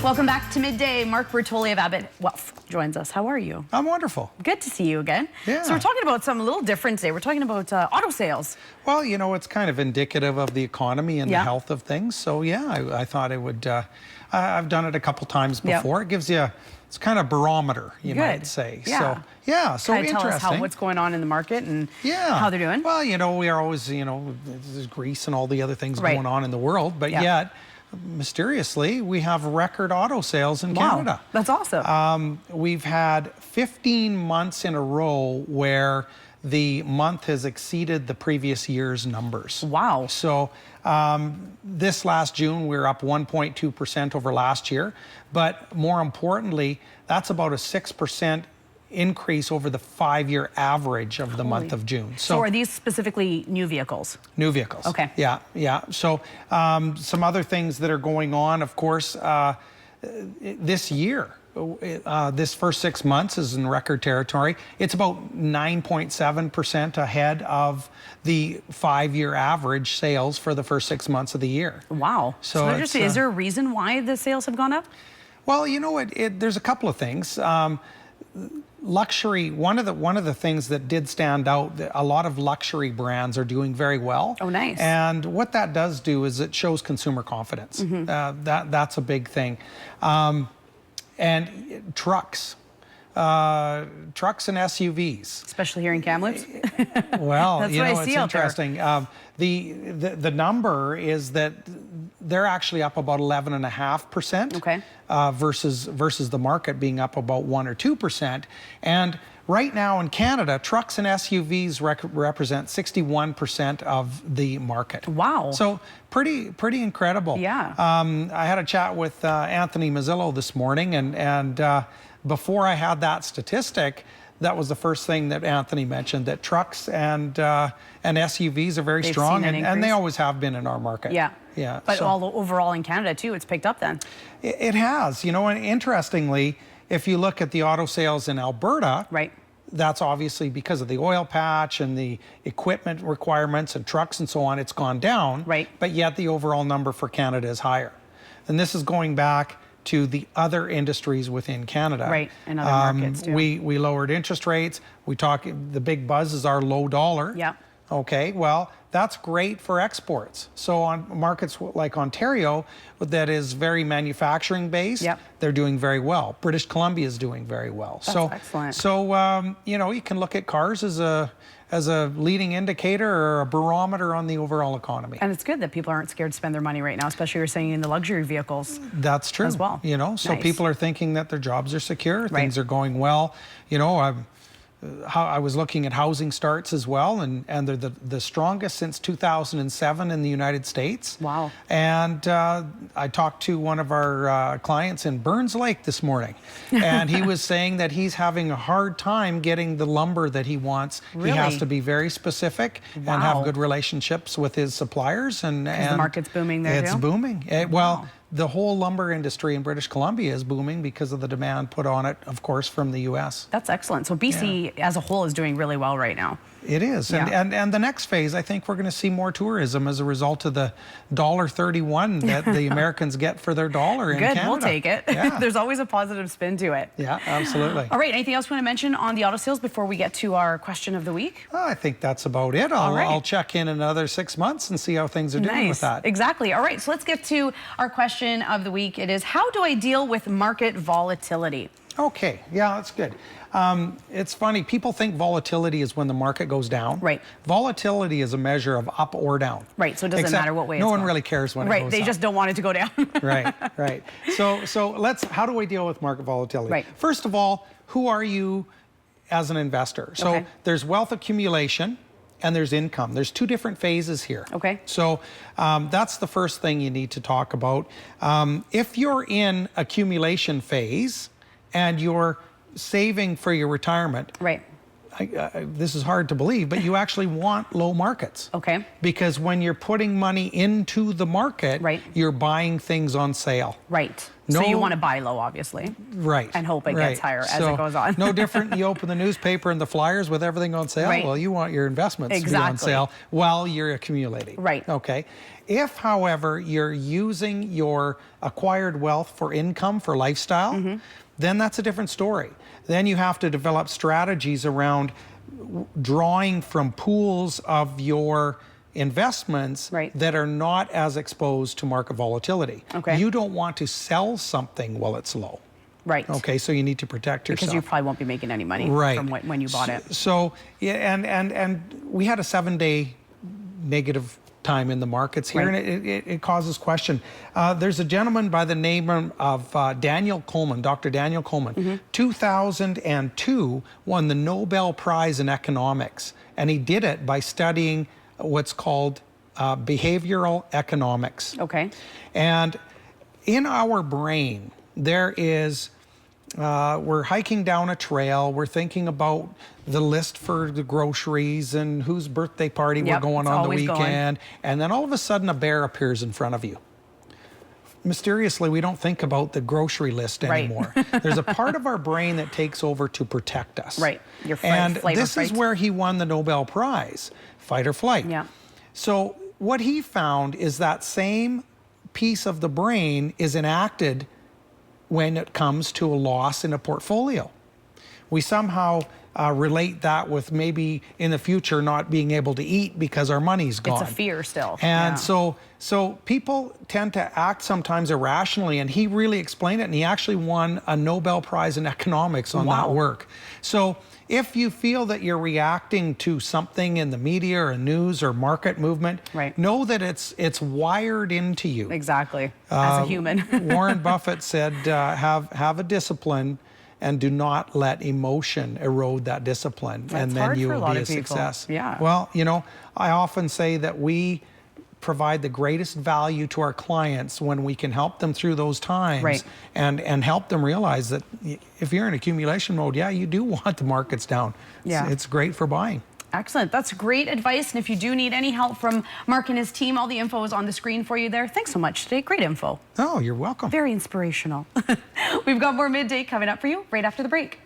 Welcome back to Midday. Mark Bertoli of Abbott Wealth joins us. How are you? I'm wonderful. Good to see you again. Yeah. So we're talking about something a little different today. We're talking about auto sales. Well, you know, it's kind of indicative of the economy and the health of things. So yeah, I thought I would, I've done it a couple times before. It gives you, it's kind of barometer, you might say. Yeah. So yeah, so kind of interesting. tell us what's going on in the market and how they're doing. Well, you know, we are always, you know, there's Greece and all the other things going on in the world, but yet, mysteriously, we have record auto sales in Canada. That's awesome. We've had 15 months in a row where the month has exceeded the previous year's numbers. Wow. So this last June, we were up 1.2% over last year. But more importantly, that's about a 6% increase over the 5-year average of the month of June. So are these specifically new vehicles? New vehicles. Okay. Yeah, yeah. So some other things that are going on, of course, this year, this first 6 months is in record territory. It's about 9.7% ahead of the 5-year average sales for the first 6 months of the year. Wow. So is there a reason why the sales have gone up? Well, you know what? There's a couple of things. Luxury, one of the things that did stand out, a lot of luxury brands are doing very well. Oh, nice. And what that does do is it shows consumer confidence. That's a big thing. And trucks and SUVs. Especially here in Kamloops? Well, that's you what know, I see it's out interesting. The number is that they're actually up about 11.5%. Okay. Versus the market being up about 1 or 2%. And right now in Canada, trucks and SUVs represent 61% of the market. Wow. So pretty incredible. Yeah. I had a chat with Anthony Mazzillo this morning, and before I had that statistic, that was the first thing that Anthony mentioned, that trucks and SUVs are very strong, and they always have been in our market. Yeah. Yeah. But overall in Canada too, it's picked up then. It has, you know, and interestingly, if you look at the auto sales in Alberta, that's obviously because of the oil patch and the equipment requirements and trucks and so on, it's gone down. But yet the overall number for Canada is higher. And this is going back to the other industries within Canada. And other markets too. We lowered interest rates. The big buzz is our low dollar. Okay, well, that's great for exports. So on markets like Ontario, that is very manufacturing based, they're doing very well. British Columbia is doing very well. That's excellent. So you know, you can look at cars as a leading indicator or a barometer on the overall economy. And it's good that people aren't scared to spend their money right now, especially you're saying in the luxury vehicles. That's true. As well. You know, so people are thinking that their jobs are secure, things are going well. You know, I was looking at housing starts as well, and they're the strongest since 2007 in the United States. Wow. And I talked to one of our clients in Burns Lake this morning, and he was saying that he's having a hard time getting the lumber that he wants. Really? He has to be very specific and have good relationships with his suppliers. And the market's booming there too? It's booming. Well, the whole lumber industry in British Columbia is booming because of the demand put on it, of course, from the U.S. That's excellent. So BC as a whole is doing really well right now. It is. And the next phase, I think we're going to see more tourism as a result of the $1.31 that the Americans get for their dollar in Canada. Good, we'll take it. There's always a positive spin to it. Yeah, absolutely. All right, anything else you want to mention on the auto sales before we get to our question of the week? I think that's about it. I'll check in another 6 months and see how things are doing with that. Exactly. All right, so let's get to our question of the week. It is, how do I deal with market volatility? Okay, yeah, that's good. It's funny, people think volatility is when the market goes down. Volatility is a measure of up or down. So it doesn't matter what way it's going. No one going. really cares when it goes up. They just don't want it to go down. Right. So how do we deal with market volatility? First of all, who are you as an investor? So there's wealth accumulation and there's income. There's two different phases here. So that's the first thing you need to talk about. If you're in accumulation phase and you're saving for your retirement, this is hard to believe, but you actually want low markets. Okay. Because when you're putting money into the market, you're buying things on sale. Right. So you want to buy low, obviously. Right. And hope it gets higher as it goes on. No different. You open the newspaper and the flyers with everything on sale. Well, you want your investments to be on sale while you're accumulating. Right. Okay. If, however, you're using your acquired wealth for income, for lifestyle, then that's a different story. Then you have to develop strategies around drawing from pools of your investments that are not as exposed to market volatility. Okay. You don't want to sell something while it's low. Right. Okay, so you need to protect yourself. Because you probably won't be making any money from when you bought it. So, yeah, and we had a 7-day negative time in the markets here, and it causes question. There's a gentleman by the name of Daniel Coleman, Dr. Daniel Coleman. 2002 won the Nobel Prize in economics, and he did it by studying what's called behavioral economics. Okay. And in our brain, there is, we're hiking down a trail, we're thinking about the list for the groceries and whose birthday party we're going on the weekend, and then all of a sudden a bear appears in front of you. Mysteriously, we don't think about the grocery list anymore. There's a part of our brain that takes over to protect us. Right. Your and this is where he won the Nobel Prize, fight or flight. Yeah. So what he found is that same piece of the brain is enacted when it comes to a loss in a portfolio. We somehow relate that with maybe in the future not being able to eat because our money's gone. It's a fear still. And so people tend to act sometimes irrationally, and he really explained it, and he actually won a Nobel Prize in economics on that work. So if you feel that you're reacting to something in the media or news or market movement, know that it's wired into you. Exactly. As a human. Warren Buffett said, have a discipline and do not let emotion erode that discipline. That's and then you will be a people. success. Yeah. Well, you know, I often say that we provide the greatest value to our clients when we can help them through those times and help them realize that if you're in accumulation mode, you do want the markets down. It's great for buying. Excellent. That's great advice. And if you do need any help from Mark and his team, all the info is on the screen for you there. Thanks so much today. Great info. Oh, you're welcome. Very inspirational. We've got more Midday coming up for you right after the break.